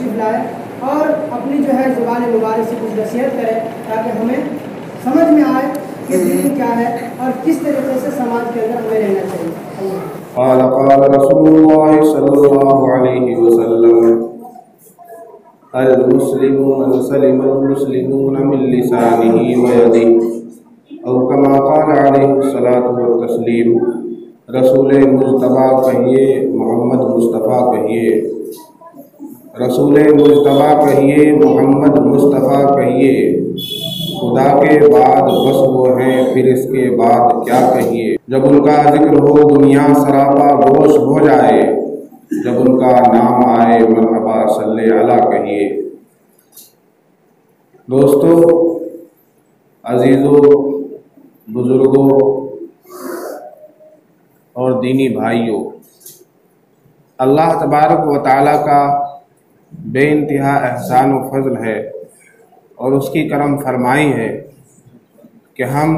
تشریف لائے اور اپنی جو ہے زبان مبارک سے کچھ نصیحت کرے تاکہ ہمیں سمجھ میں آئے کہ دین کیا ہے اور کس طریقے سے سماج کے اندر ہمیں رہنا چاہیے۔ قال رسول اللہ صلی اللہ علیہ وسلم المسلم من سلم المسلمون من لسانه ويده او كما قال علیہ الصلاۃ والتسلیم۔ رسول مجتبیٰ کہیے، محمد مصطفیٰ کہیے، رسول مجتبیٰ کہیے، محمد مصطفیٰ کہیے، خدا کے بعد بس وہ ہیں، پھر اس کے بعد کیا کہیے۔ جب ان کا ذکر ہو دنیا سراپا گوش ہو جائے، جب ان کا نام آئے مرحبا صلی علی کہیے۔ دوستو، عزیزو، بزرگوں اور دینی بھائیوں، اللہ تبارک و تعالیٰ کا بے انتہا احسان و فضل ہے اور اس کی کرم فرمائی ہے کہ ہم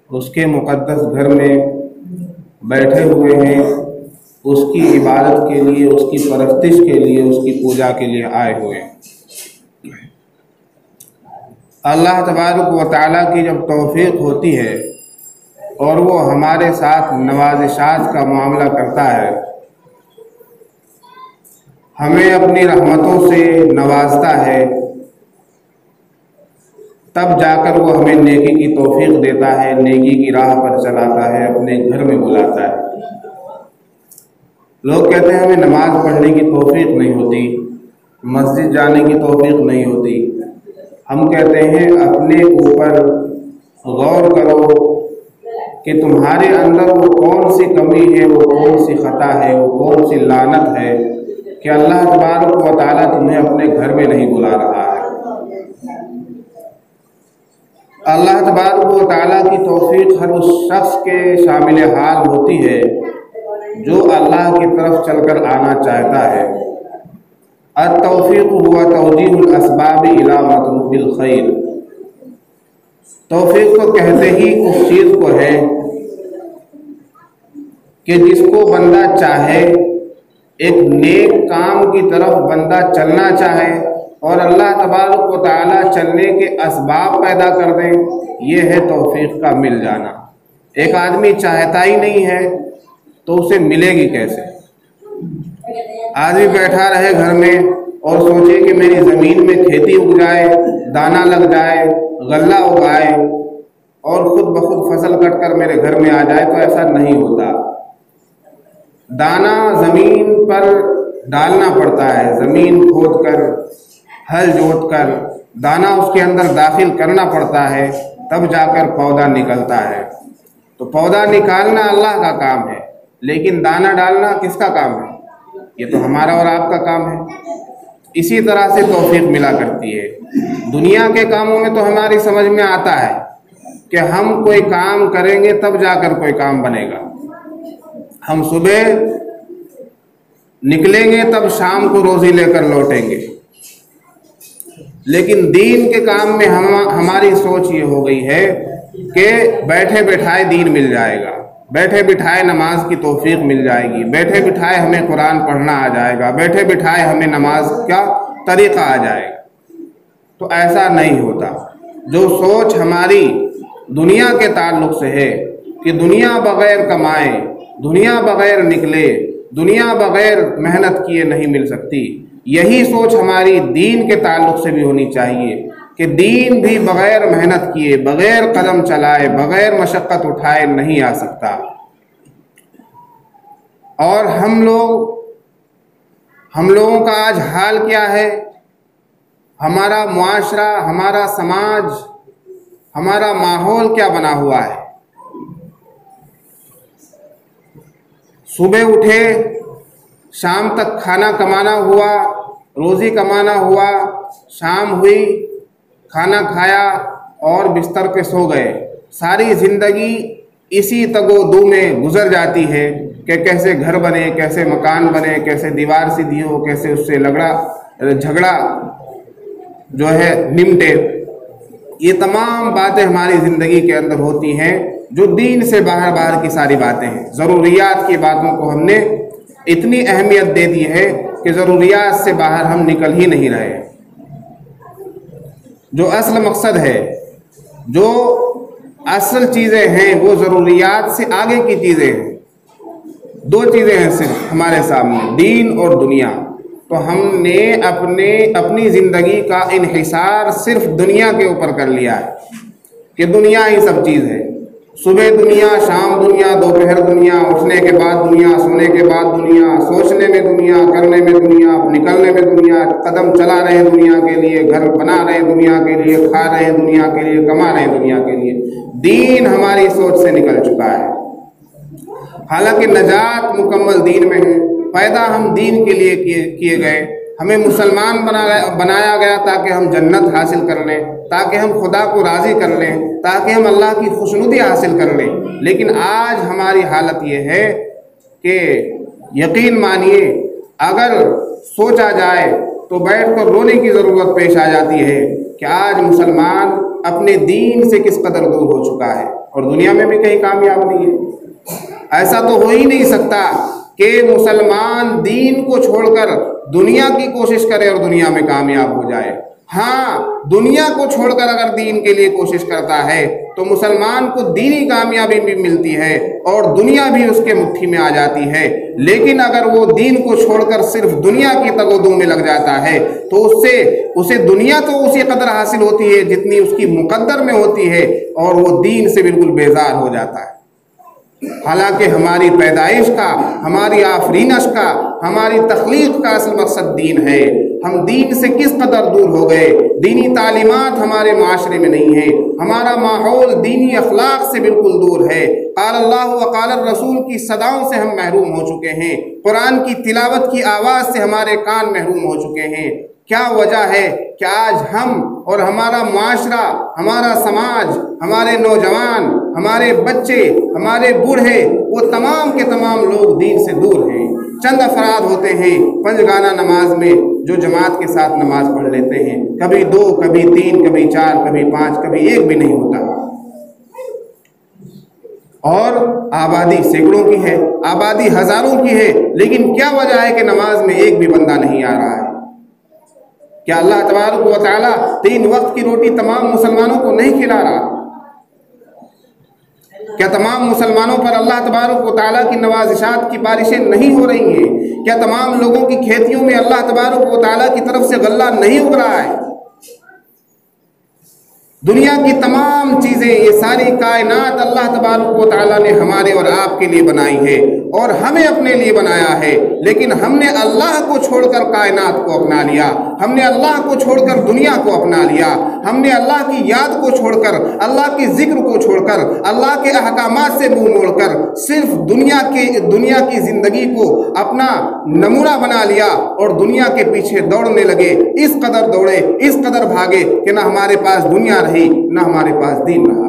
اس کے مقدس گھر میں بیٹھے ہوئے ہیں، اس کی عبادت کے لیے، اس کی پرستش کے لیے، اس کی پوجا کے لیے آئے ہوئے ہیں۔ اللہ تبارک و تعالیٰ کی جب توفیق ہوتی ہے اور وہ ہمارے ساتھ نوازشات کا معاملہ کرتا ہے، ہمیں اپنی رحمتوں سے نوازتا ہے، تب جا کر وہ ہمیں نیکی کی توفیق دیتا ہے، نیکی کی راہ پر چلاتا ہے، اپنے گھر میں بلاتا ہے۔ لوگ کہتے ہیں ہمیں نماز پڑھنے کی توفیق نہیں ہوتی، مسجد جانے کی توفیق نہیں ہوتی۔ ہم کہتے ہیں اپنے اوپر غور کرو کہ تمہارے اندر وہ کون سی کمی ہے، وہ کون سی خطا ہے، وہ کون سی لعنت ہے کہ اللہ تبارک و تعالیٰ تمہیں اپنے گھر میں نہیں بلا رہا ہے۔ اللہ تبارک و تعالیٰ کی توفیق ہر اس شخص کے شامل حال ہوتی ہے جو اللہ کی طرف چل کر آنا چاہتا ہے۔ التوفیق ہوا توجیہ الاسباب الی مطلوب الخیر۔ توفیق تو کہتے ہی اس چیز کو ہے کہ جس کو بندہ چاہے، ایک نیک کام کی طرف بندہ چلنا چاہے اور اللہ تبارک و تعالیٰ چلنے کے اسباب پیدا کر دیں، یہ ہے توفیق کا مل جانا۔ ایک آدمی چاہتا ہی نہیں ہے تو اسے ملے گی کیسے؟ آدمی بیٹھا رہے گھر میں اور سوچے کہ میری زمین میں کھیتی اگ جائے، دانہ لگ جائے، غلہ اگائے اور خود بخود فصل کٹ کر میرے گھر میں آ جائے، تو ایسا نہیں ہوتا۔ دانہ زمین پر ڈالنا پڑتا ہے، زمین کھود کر، ہل جوت کر دانہ اس کے اندر داخل کرنا پڑتا ہے، تب جا کر پودا نکلتا ہے۔ تو پودا نکالنا اللہ کا کام ہے، لیکن دانہ ڈالنا کس کا کام ہے؟ یہ تو ہمارا اور آپ کا کام ہے۔ اسی طرح سے توفیق ملا کرتی ہے۔ دنیا کے کاموں میں تو ہماری سمجھ میں آتا ہے کہ ہم کوئی کام کریں گے تب جا کر کوئی کام بنے گا۔ ہم صبح نکلیں گے تب شام کو روزی لے کر لوٹیں گے، لیکن دین کے کام میں ہماری سوچ یہ ہو گئی ہے کہ بیٹھے بٹھائے دین مل جائے گا، بیٹھے بٹھائے نماز کی توفیق مل جائے گی، بیٹھے بٹھائے ہمیں قرآن پڑھنا آ جائے گا، بیٹھے بٹھائے ہمیں نماز کا طریقہ آ جائے گا۔ تو ایسا نہیں ہوتا۔ جو سوچ ہماری دنیا کے تعلق سے ہے کہ دنیا بغیر کمائے، دنیا بغیر نکلے، دنیا بغیر محنت کیے نہیں مل سکتی، یہی سوچ ہماری دین کے تعلق سے بھی ہونی چاہیے کہ دین بھی بغیر محنت کیے، بغیر قدم چلائے، بغیر مشقت اٹھائے نہیں آ سکتا۔ اور ہم لوگوں کا آج حال کیا ہے؟ ہمارا معاشرہ، ہمارا سماج، ہمارا ماحول کیا بنا ہوا ہے؟ صبح اٹھے، شام تک کھانا کمانا ہوا، روزی کمانا ہوا، شام ہوئی، کھانا کھایا اور بستر پہ سو گئے۔ ساری زندگی اسی تگ و دو میں گزر جاتی ہے کہ کیسے گھر بنے، کیسے مکان بنے، کیسے دیوار سیدھی ہو، کیسے اس سے جھگڑا جو ہے نمٹے۔ یہ تمام باتیں ہماری زندگی کے اندر ہوتی ہیں جو دین سے باہر کی ساری باتیں ہیں۔ ضروریات کی باتوں کو ہم نے इतनी अहमियत दे दी है कि ज़रूरियात से बाहर हम निकल ही नहीं रहे। जो असल मकसद है, जो असल चीज़ें हैं, वो ज़रूरियात से आगे की चीज़ें हैं। दो चीज़ें हैं सिर्फ हमारे सामने, दीन और दुनिया। तो हमने अपनी ज़िंदगी का इन्हिसार सिर्फ दुनिया के ऊपर कर लिया है कि दुनिया ही सब चीज़ है। सुबह दुनिया, शाम दुनिया, दोपहर दुनिया, उठने के बाद दुनिया, सोने के बाद दुनिया, सोचने में दुनिया, करने में दुनिया, निकलने में दुनिया, कदम चला रहे हैं दुनिया के लिए, घर बना रहे हैं दुनिया के लिए, खा रहे हैं दुनिया के लिए, कमा रहे हैं दुनिया के लिए। दीन हमारी सोच से निकल चुका है। हालांकि नजात मुकम्मल दीन में है। पैदा हम दीन के लिए किए गए, हमें मुसलमान बनाया गया ताकि हम जन्नत हासिल कर लें, ताकि हम खुदा को राज़ी कर लें, ताकि हम अल्लाह की खुशनुदी हासिल कर लें। लेकिन आज हमारी हालत ये है कि यकीन मानिए, अगर सोचा जाए तो बैठ कर रोने की ज़रूरत पेश आ जाती है कि आज मुसलमान अपने दीन से किस कदर दूर हो चुका है और दुनिया में भी कहीं कामयाब नहीं है। ऐसा तो हो ही नहीं सकता कि मुसलमान दीन को छोड़कर दुनिया की कोशिश करे और दुनिया में कामयाब हो जाए। हाँ, दुनिया को छोड़कर अगर दीन के लिए कोशिश करता है तो मुसलमान को दीनी कामयाबी भी मिलती है और दुनिया भी उसके मुट्ठी में आ जाती है। लेकिन अगर वो दीन को छोड़कर सिर्फ दुनिया की तगोदू में लग जाता है तो उसे दुनिया तो उसी कदर हासिल होती है जितनी उसकी मुकद्दर में होती है और वो दीन से बिल्कुल बेजार हो जाता है। हालांकि हमारी पैदाइश का, हमारी आफरीनश का, हमारी तख्लीक का असल मकसद दीन है। हम दीन से किस कदर दूर हो गए। दीनी तालीमात हमारे माशरे में नहीं है, हमारा माहौल दीनी अखलाक से बिल्कुल दूर है। क़ाल अल्लाह व क़ाल रसूल की सदाओं से हम महरूम हो चुके हैं। कुरान की तिलावत की आवाज़ से हमारे कान महरूम हो चुके हैं। क्या वजह है कि आज हम और हमारा माशरा, हमारा समाज, हमारे नौजवान, हमारे बच्चे, हमारे बूढ़े, वो तमाम के तमाम लोग दीन से दूर हैं। चंद अफराद होते हैं पंजगाना नमाज में जो जमात के साथ नमाज पढ़ लेते हैं, कभी 2, कभी 3, कभी 4, कभी 5, कभी 1 भी नहीं होता। और आबादी सैकड़ों की है, आबादी हज़ारों की है, लेकिन क्या वजह है कि नमाज में एक भी बंदा नहीं आ रहा है? क्या अल्लाह तबारक व तआला 3 वक्त की रोटी तमाम मुसलमानों को नहीं खिला रहा? क्या तमाम मुसलमानों पर अल्लाह तबारक व तआला की नवाज़िशात की बारिशें नहीं हो रही हैं? क्या तमाम लोगों की खेतियों में अल्लाह तबारक व तआला की तरफ से गल्ला नहीं उग रहा है? दुनिया की तमाम चीज़ें, ये सारी कायनात अल्लाह तबारक व तआला ने हमारे और आपके लिए बनाई है और हमें अपने लिए बनाया है। लेकिन हमने अल्लाह को छोड़कर कायनात को अपना लिया, हमने अल्लाह को छोड़कर दुनिया को अपना लिया, हमने अल्लाह की याद को छोड़कर, अल्लाह के जिक्र को छोड़कर, अल्लाह के अहकामात से मुंह मोड़कर सिर्फ दुनिया की ज़िंदगी को अपना नमूना बना लिया और दुनिया के पीछे दौड़ने लगे। इस कदर दौड़े, इस कदर भागे कि ना हमारे पास दुनिया रही, ना हमारे पास दीन रहा।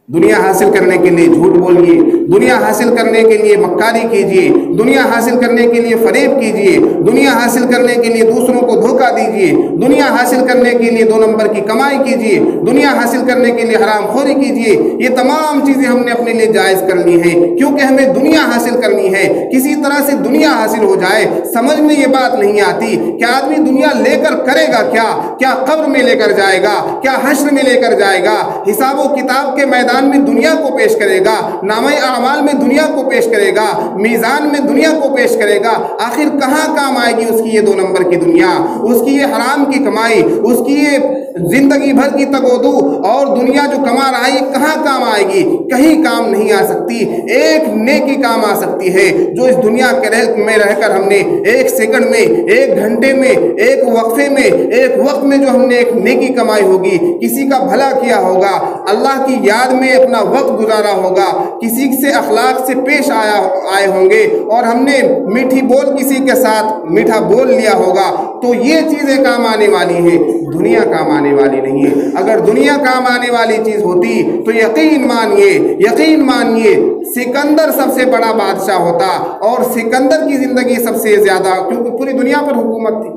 दुनिया हासिल करने के लिए झूठ बोलिए, दुनिया हासिल करने के लिए मक्कारी कीजिए, दुनिया हासिल करने के लिए फरेब कीजिए, दुनिया हासिल करने के लिए दूसरों को धोखा दीजिए, दुनिया हासिल करने के लिए 2 नंबर की कमाई कीजिए, दुनिया हासिल करने के लिए हरामखोरी कीजिए। ये तमाम चीज़ें हमने अपने लिए जायज़ कर ली हैं क्योंकि हमें दुनिया हासिल करनी है। किसी तरह से दुनिया हासिल हो जाए, समझ में ये बात नहीं आती कि आदमी दुनिया लेकर करेगा क्या? क्या कब्र में लेकर जाएगा? क्या हश्र में लेकर जाएगा? हिसाब किताब के मैदान में दुनिया को पेश करेगा, नामे आमाल में दुनिया को पेश करेगा, मीज़ान में दुनिया को पेश करेगा। आखिर कहाँ काम आएगी उसकी ये 2 नंबर की दुनिया, उसकी ये हराम की कमाई, उसकी ये जिंदगी भर की तगोदू और दुनिया जो कमा रहा है, ये कहाँ काम आएगी? कहीं काम नहीं आ सकती। एक नेकी काम आ सकती है जो इस दुनिया में रहकर हमने 1 सेकंड में, 1 घंटे में, 1 वक्फे में, 1 वक्त में जो हमने एक नेकी कमाई होगी, किसी का भला किया होगा, अल्लाह की याद में अपना वक्त गुजारा होगा, किसी से अखलाक से पेश आए होंगे और हमने मीठी बोल किसी के साथ मीठा बोल लिया होगा, तो ये चीज़ें काम आने वाली हैं, दुनिया काम आने वाली नहीं है। अगर दुनिया काम आने वाली चीज़ होती तो यकीन मानिए सिकंदर सबसे बड़ा बादशाह होता और सिकंदर की ज़िंदगी सबसे ज़्यादा, क्योंकि पूरी दुनिया पर हुकूमत थी,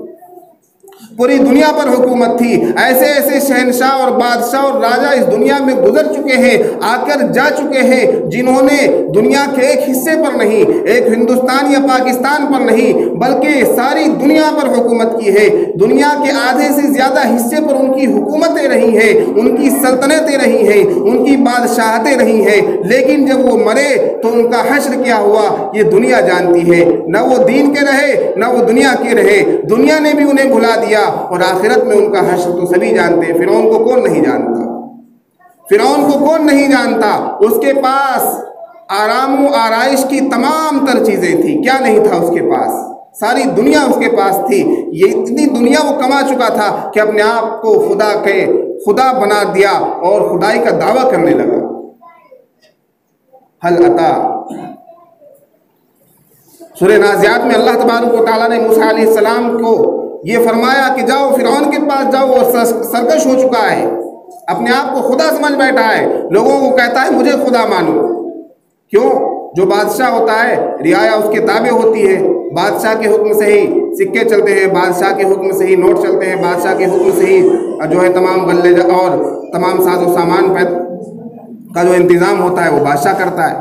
पूरी दुनिया पर हुकूमत थी। ऐसे ऐसे शहनशाह और बादशाह और राजा इस दुनिया में गुजर चुके हैं, आकर जा चुके हैं, जिन्होंने दुनिया के एक हिस्से पर नहीं, एक हिंदुस्तान या पाकिस्तान पर नहीं, बल्कि सारी दुनिया पर हुकूमत की है। दुनिया के आधे से ज़्यादा हिस्से पर उनकी हुकूमतें रही हैं, उनकी सल्तनतें रही हैं, उनकी बादशाहतें रही हैं। लेकिन जब वो मरे तो उनका हश्र क्या हुआ ये दुनिया जानती है। न वो दीन के रहे, न वो दुनिया के रहे, दुनिया ने भी उन्हें भुला दिया, और आखिरत में उनका हश्र तो सभी जानते हैं। फिरौन को कौन नहीं जानता? फिरौन को कौन नहीं जानता? उसके पास आराम व आराइश की तमाम तर चीज़ें थी। क्या नहीं था उसके पास? सारी दुनिया उसके पास थी। ये इतनी दुनिया वो कमा चुका था कि अपने आप को खुदा बना दिया और खुदाई का दावा करने लगा। हल अता सूरह नाज़ियात में अल्लाह तबारक व तआला ने मूसा अलैहिस्सलाम को ये फरमाया कि जाओ फिरौन के पास जाओ, और सरकश हो चुका है, अपने आप को खुदा समझ बैठा है, लोगों को कहता है मुझे खुदा मानो। क्यों? जो बादशाह होता है रियाया उसके ताबे होती है, बादशाह के हुक्म से ही सिक्के चलते हैं, बादशाह के हुक्म से ही नोट चलते हैं, बादशाह के हुक्म से ही जो है तमाम गल्ले और तमाम साजो सामान का जो इंतज़ाम होता है वो बादशाह करता है।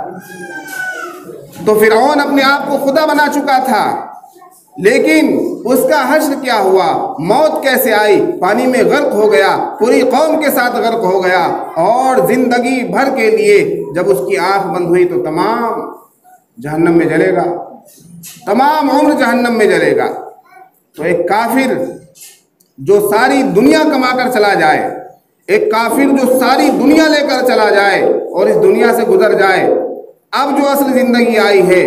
तो फिरौन अपने आप को खुदा बना चुका था, लेकिन उसका हश्र क्या हुआ? मौत कैसे आई? पानी में गर्क हो गया, पूरी कौम के साथ गर्क हो गया, और ज़िंदगी भर के लिए जब उसकी आँख बंद हुई तो तमाम जहन्नम में जलेगा, तमाम उम्र जहन्नम में जलेगा। तो एक काफिर जो सारी दुनिया कमा कर चला जाए, एक काफिर जो सारी दुनिया लेकर चला जाए और इस दुनिया से गुजर जाए, अब जो असल ज़िंदगी आई है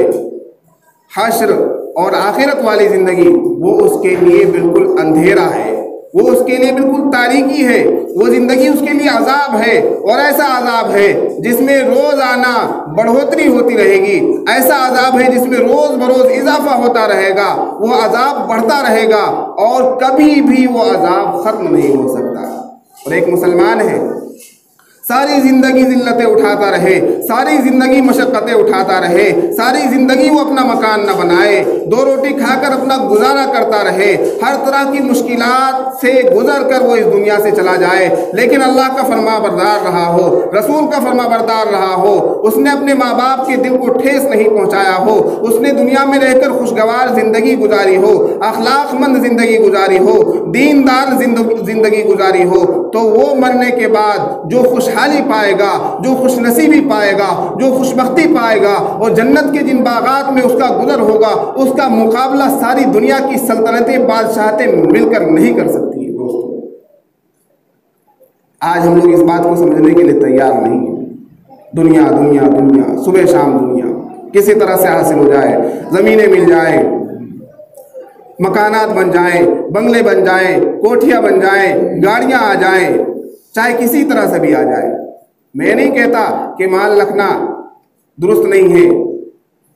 हश्र और आखिरत वाली ज़िंदगी, वो उसके लिए बिल्कुल अंधेरा है, वो उसके लिए बिल्कुल तारीकी है। वो ज़िंदगी उसके लिए अजाब है, और ऐसा अजाब है जिसमें रोज़ाना बढ़ोतरी होती रहेगी, ऐसा अजाब है जिसमें रोज़ बरोज़ इजाफा होता रहेगा, वो अजाब बढ़ता रहेगा और कभी भी वो अजाब ख़त्म नहीं हो सकता। और एक मुसलमान है, सारी ज़िंदगी ज़िल्लतें उठाता रहे, सारी ज़िंदगी मशक्क़तें उठाता रहे, सारी ज़िंदगी वो अपना मकान न बनाए, दो रोटी खाकर अपना गुजारा करता रहे, हर तरह की मुश्किलात से गुजर कर वो इस दुनिया से चला जाए, लेकिन अल्लाह का फरमाबरदार रहा हो, रसूल का फरमाबरदार रहा हो, उसने अपने माँ बाप के दिल को ठेस नहीं पहुँचाया हो, उसने दुनिया में रहकर खुशगवार ज़िंदगी गुजारी हो, अखलाक़मंद ज़िंदगी गुजारी हो, दीनदार ज़िंदगी गुजारी हो, तो वो मरने के बाद जो खुशहाली पाएगा, जो खुशनसीबी पाएगा, जो खुशबख्ती पाएगा, और जन्नत के जिन बागात में उसका गुजर होगा, उसका मुकाबला सारी दुनिया की सल्तनतें बादशाहतें मिलकर नहीं कर सकती है। दोस्तों, आज हम लोग इस बात को समझने के लिए तैयार नहीं हैं। दुनिया दुनिया दुनिया, सुबह शाम दुनिया किसी तरह से हासिल हो जाए, ज़मीनें मिल जाए, मकानात बन जाएं, बंगले बन जाएं, कोठियाँ बन जाएं, गाड़ियाँ आ जाएं, चाहे किसी तरह से भी आ जाए। मैं नहीं कहता कि माल रखना दुरुस्त नहीं है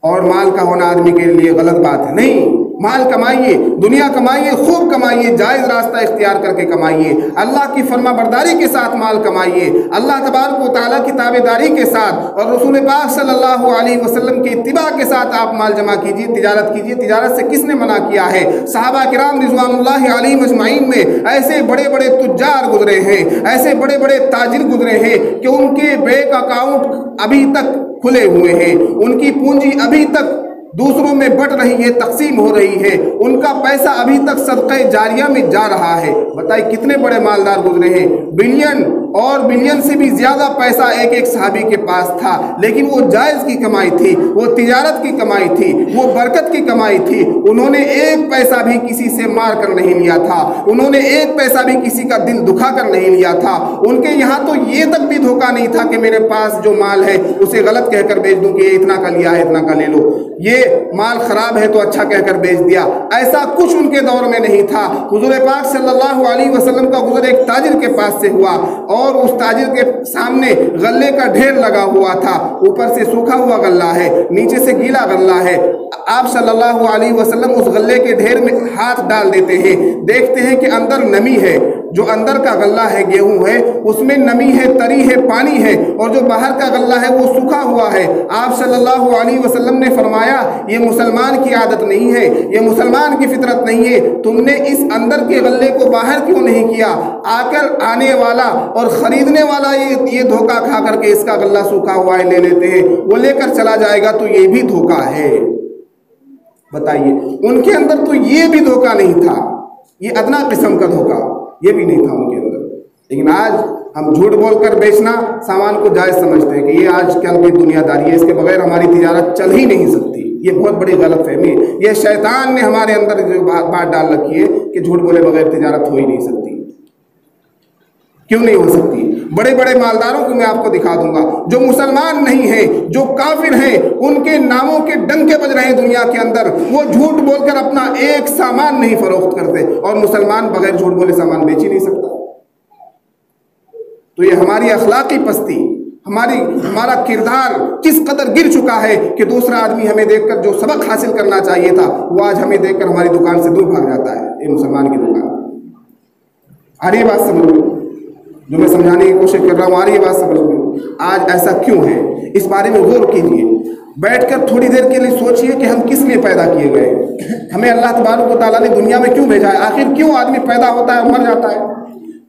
और माल का होना आदमी के लिए गलत बात है, नहीं, माल कमाइए, दुनिया कमाइए, खूब कमाइए, जायज़ रास्ता इख्तियार करके कमाइए, अल्लाह की फरमाबरदारी के साथ माल कमाइए, अल्लाह तबारक व तआला की ताबेदारी के साथ और रसूल पाक सल्लल्लाहु अलैहि वसल्लम की इत्तिबा के साथ आप माल जमा कीजिए, तिजारत कीजिए। तिजारत से किसने मना किया है? सहाबा किराम रिज़वानुल्लाहि अलैहिम अजमाइन में ऐसे बड़े बड़े तुज्जार गुजरे हैं, ऐसे बड़े बड़े ताजिर गुजरे हैं कि उनके बैंक अकाउंट अभी तक खुले हुए हैं, उनकी पूंजी अभी तक दूसरों में बट रही है, तकसीम हो रही है, उनका पैसा अभी तक सदक़े जारिया में जा रहा है। बताइए कितने बड़े मालदार गुजरे हैं। बिलियन और बिलियन से भी ज़्यादा पैसा एक एक सहाबी के पास था, लेकिन वो जायज़ की कमाई थी, वो तिजारत की कमाई थी, वो बरकत की कमाई थी। उन्होंने एक पैसा भी किसी से मार कर नहीं लिया था, उन्होंने एक पैसा भी किसी का दिल दुखा कर नहीं लिया था। उनके यहाँ तो ये तक भी धोखा नहीं था कि मेरे पास जो माल है उसे गलत कहकर बेच दूँ कि इतना का लिया है, इतना का ले लो, ये माल ख़राब है तो अच्छा कहकर बेच दिया। ऐसा कुछ उनके दौर में नहीं था। हुज़ूर पाक सल्लल्लाहु अलैहि वसल्लम का गुज़र एक ताजिर के पास से हुआ और उस ताजिर के सामने गल्ले का ढेर लगा हुआ था, ऊपर से सूखा हुआ गल्ला है, नीचे से गीला गल्ला है। आप सल्लल्लाहु अलैहि वसल्लम उस गल्ले के ढेर में हाथ डाल देते हैं, देखते हैं कि अंदर नमी है, جو اندر کا غلہ ہے گیہوں ہے اس میں نمی ہے، تری ہے، پانی ہے، اور جو باہر کا غلہ ہے وہ سوکھا ہوا ہے۔ آپ صلی اللہ علیہ وسلم نے فرمایا یہ مسلمان کی عادت نہیں ہے، یہ مسلمان کی فطرت نہیں ہے، تم نے اس اندر کے غلے کو باہر کیوں نہیں کیا؟ آ کر آنے والا اور خریدنے والا یہ دھوکہ کھا کر کے اس کا غلہ سوکھا ہوا ہے لے لیتے ہیں، وہ لے کر چلا جائے گا تو یہ بھی دھوکہ ہے۔ بتائیے، ان کے اندر تو یہ بھی دھوکہ نہیں تھا، یہ ادنا قسم کا دھوکہ یہ بھی نہیں تھا ان کے اندر، لیکن آج ہم جھوٹ بول کر بیچنا سامان کو جائز سمجھتے ہیں کہ یہ آج کل کی دنیا داری ہے، اس کے بغیر ہماری تجارت چل ہی نہیں سکتی۔ یہ بہت بڑی غلط فہمی ہے، یہ شیطان نے ہمارے اندر جو بات ڈال رکھی ہے کہ جھوٹ بولے بغیر تجارت ہو ہی نہیں سکتی۔ کیوں نہیں ہو سکتی؟ بڑے بڑے مالداروں کو میں آپ کو دکھا دوں گا جو مسلمان نہیں ہیں، جو کافر ہیں، ان کے ناموں کے ڈنکے بج رہے ہیں دنیا کے اندر، وہ جھوٹ بول کر اپنا ایک سامان نہیں فروخت کرتے، اور مسلمان بغیر جھوٹ بولے سامان بیچ ہی نہیں سکتا۔ تو یہ ہماری اخلاقی پستی، ہمارا کردار کس قدر گر چکا ہے کہ دوسرا آدمی ہمیں دیکھ کر جو سبق حاصل کرنا چاہیے تھا وہ آج ہمیں دیکھ کر ہماری دکان سے دور بھاگ جاتا ہے۔ یہ مسلمان کی دکان، آ رہی ہے بات سمجھ میں؟ جو میں سمجھانے کی کوشش کر رہا ہوں آ رہی ہے بات سمجھ میں؟ آج ایسا کیوں ہے؟ اس بارے میں غور کیجئے، بیٹھ کر تھوڑی دیر کے لیے سوچئے کہ ہم کس لیے پیدا کیے گئے، ہمیں اللہ تبارک و تعالیٰ نے دنیا میں کیوں بھیجا ہے؟ آخر کیوں آدمی پیدا ہوتا ہے اور مر جاتا ہے؟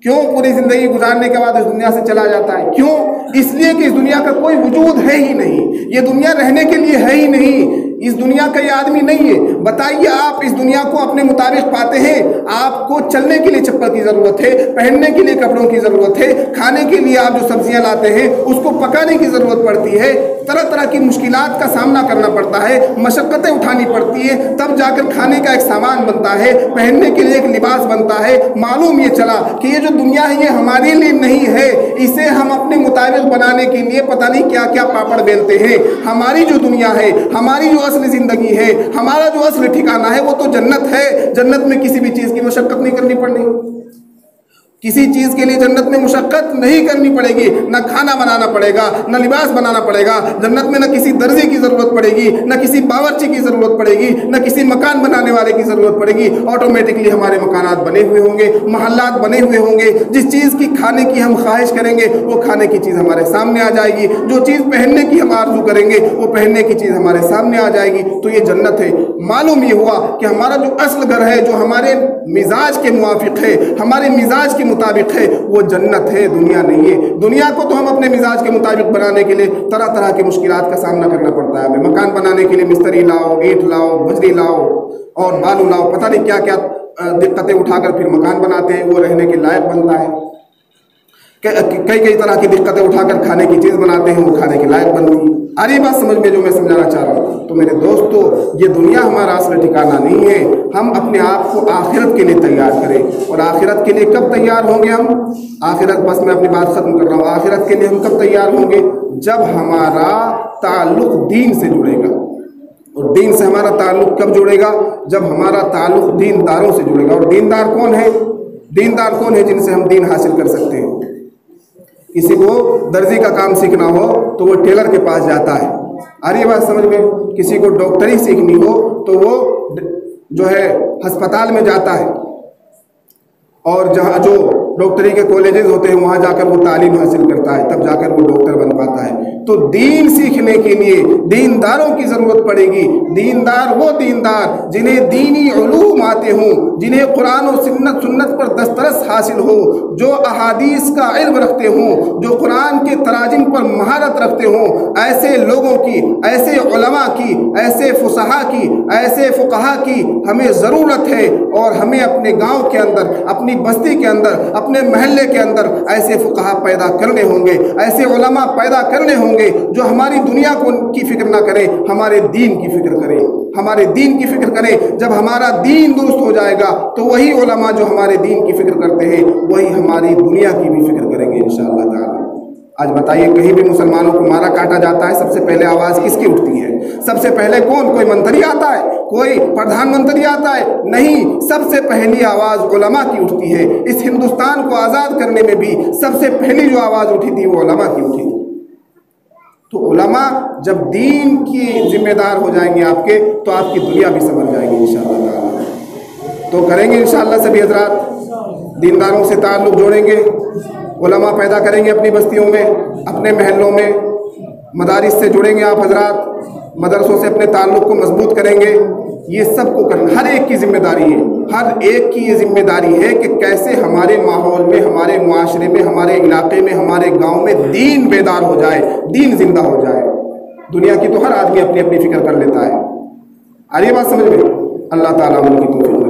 کیوں پوری زندگی گزارنے کے بعد اس دنیا سے چلا جاتا ہے؟ کیوں؟ اس لیے کہ اس دنیا کا کوئی وجود ہے ہی نہیں، یہ دنیا رہنے کے لیے ہے ہی نہیں، اس دنیا کا یہ آدمی نہیں ہے۔ بتائیے، آپ اس دنیا کو اپنے مطابق پاتے ہیں؟ آپ کو چلنے کے لیے چپل کی ضرورت ہے، پہننے کے لیے کپڑوں کی ضرورت ہے، کھانے کے لیے آپ جو سبزیاں لاتے ہیں اس کو پکانے کی ضرورت پڑتی ہے، طرح طرح کی مشکلات کا سامنا کرنا پڑتا ہے، مشقتیں اٹھانی پڑتی ہیں، تب جا کر کھانے کا ایک سامان بنتا ہے، پہننے کے لیے ایک لباس بنتا ہے۔ معلوم یہ چلا کہ یہ جو دنیا ہے یہ ہمارے لیے نہیں ہے، اسے ہم اپنے مطابق بنانے کے لیے پتہ نہیں کیا کیا پاپڑ بیلتے ہیں۔ ہماری جو دنیا ہے، ہماری جو اصل زندگی ہے، ہمارا جو اصل ٹھکانہ ہے وہ تو جنت ہے۔ جنت میں کسی بھی چیز کی مشقت نہیں کرنی پڑنی، کسی چیز کے لیے جنت میں مشقت نہیں کرنی پڑے گی، نہ کھانا بنانا پڑے گا، نہ لباس بنانا پڑے گا۔ جنت میں نہ کسی درزی کی ضرورت پڑے گی، نہ کسی باورچی کی ضرورت پڑے گی، نہ کسی مکان بنانے والے کی ضرورت پڑے گی۔ آٹومیٹکلی ہمارے مکانات بنے ہوئے ہوں گے، محلات بنے ہوئے ہوں گے، جس چیز کی کھانے کی ہم خواہش کریں گے وہ کھانے کی چیز ہمارے سامنے آ جائے گی، جو چیز پہننے کی ہم آرزو کریں گے وہ پہننے کی چیز ہمارے سامنے آ جائے گی۔ تو یہ جنت ہے۔ معلوم یہ ہوا کہ ہمارا جو اصل گھر ہے، جو ہمارے مزاج کے موافق ہے، ہمارے مزاج کے مطابق ہے، وہ جنت ہے، دنیا نہیں ہے۔ دنیا کو تو ہم اپنے مزاج کے مطابق بنانے کے لیے طرح طرح کے مشکلات کا سامنا کرنا پڑتا ہے۔ ہمیں مکان بنانے کے لیے مستری لاؤ، اینٹ لاؤ، بجری لاؤ اور بالو لاؤ، پتہ نہیں کیا کیا دقتیں اٹھا کر پھر مکان بناتے ہیں، وہ رہنے کے لائق بنتا ہے۔ کئی طرح کی دقتیں اٹھا کر کھانے کی چیز بناتے ہیں، وہ کھانے کے لائق بنتی ہے۔ آ رہی بات سمجھ میں جو میں سمجھانا چاہ رہا ہوں؟ تو میرے دوستو، یہ دنیا ہمارا اصل ٹھکانہ نہیں ہے۔ ہم اپنے آپ کو آخرت کے لیے تیار کریں، اور آخرت کے لیے کب تیار ہوں گے ہم؟ آخرت، بس میں اپنی بات ختم کر رہا ہوں، آخرت کے لیے ہم کب تیار ہوں گے؟ جب ہمارا تعلق دین سے جڑے گا۔ اور دین سے ہمارا تعلق کب جڑے گا؟ جب ہمارا تعلق دینداروں سے جڑے گا۔ اور دیندار کون ہے؟ دیندار کون ہے جن سے ہم دین حاصل کر سکتے ہیں؟ کسی کو درزی کا کام سیکھنا ہو تو وہ ٹیلر کے پاس جاتا ہے، آ رہی بات سمجھ میں؟ کسی کو ڈاکٹری سیکھنی ہو تو وہ جو ہے ہسپتال میں جاتا ہے، اور جہاں جو ڈاکٹری کے کالجز ہوتے ہیں وہاں جا کر وہ تعلیم حاصل کرتا ہے، تب جا کر وہ ڈاکٹر بن پاتا ہے۔ تو دین سیکھنے کے لیے دینداروں کی ضرورت پڑے گی۔ دیندار وہ دیندار جنہیں دینی علوم آتے ہوں، جنہیں قرآن و سنت پر دسترس حاصل ہو، جو احادیث کا علم رکھتے ہوں، جو قرآن کے تراجم پر مہارت رکھتے ہوں، ایسے لوگوں کی، ایسے علماء کی، ایسے فصحاء کی، ایسے فقہاء کی ہمیں ضرورت ہے۔ اور ہمیں اپنے گاؤں کے اندر، اپنی بستی کے اندر، اپنے محلے کے اندر ایسے فقہاء پیدا کرنے ہوں گے، ایسے علماء پیدا کرنے ہوں گے جو ہماری دنیا کی فکر نہ کریں، ہمارے دین کی فکر کریں، ہمارے دین کی فکر کریں۔ جب ہمارا دین درست ہو جائے گا تو وہی علماء جو ہمارے دین کی فکر کرتے ہیں وہی ہماری دنیا کی بھی فکر کریں گے انشاءاللہ تعالی۔ آج بتائیے، کہیں بھی مسلمانوں کو مارا کاٹا جاتا ہے، سب سے پہلے آواز کس کی اٹھتی ہے؟ سب سے پہلے کون؟ کوئی منتری آتا ہے؟ کوئی پردھان منتری آتا ہے؟ نہیں، سب سے پہلی آواز علماء کی اٹھتی ہے۔ اس ہندوستان کو آزاد کرنے میں بھی سب سے پہلی جو آواز اٹھی تھی وہ علماء کی اٹھی تھی۔ تو علماء جب دین کی ذمہ دار ہو جائیں گے آپ کے، تو آپ کی دنیا بھی سمجھ جائے گی انشاءاللہ تعالی۔ تو کریں گے انشاءاللہ سبھی حضرات۔ दीनदारों से ताल्लुक़ जोड़ेंगे, उलमा पैदा करेंगे अपनी बस्तियों में, अपने महलों में, मदारिस से जुड़ेंगे आप हजरात, मदरसों से अपने ताल्लुक़ को मजबूत करेंगे। ये सब को करना हर एक की जिम्मेदारी है, हर एक की ये जिम्मेदारी है कि कैसे हमारे माहौल में, हमारे मुआशरे में, हमारे इलाके में, हमारे गांव में दीन बेदार हो जाए, दीन जिंदा हो जाए। दुनिया की तो हर आदमी अपनी अपनी फिक्र कर लेता है। आ रही है बात समझ में? अल्लाह ताला उनकी तौफीक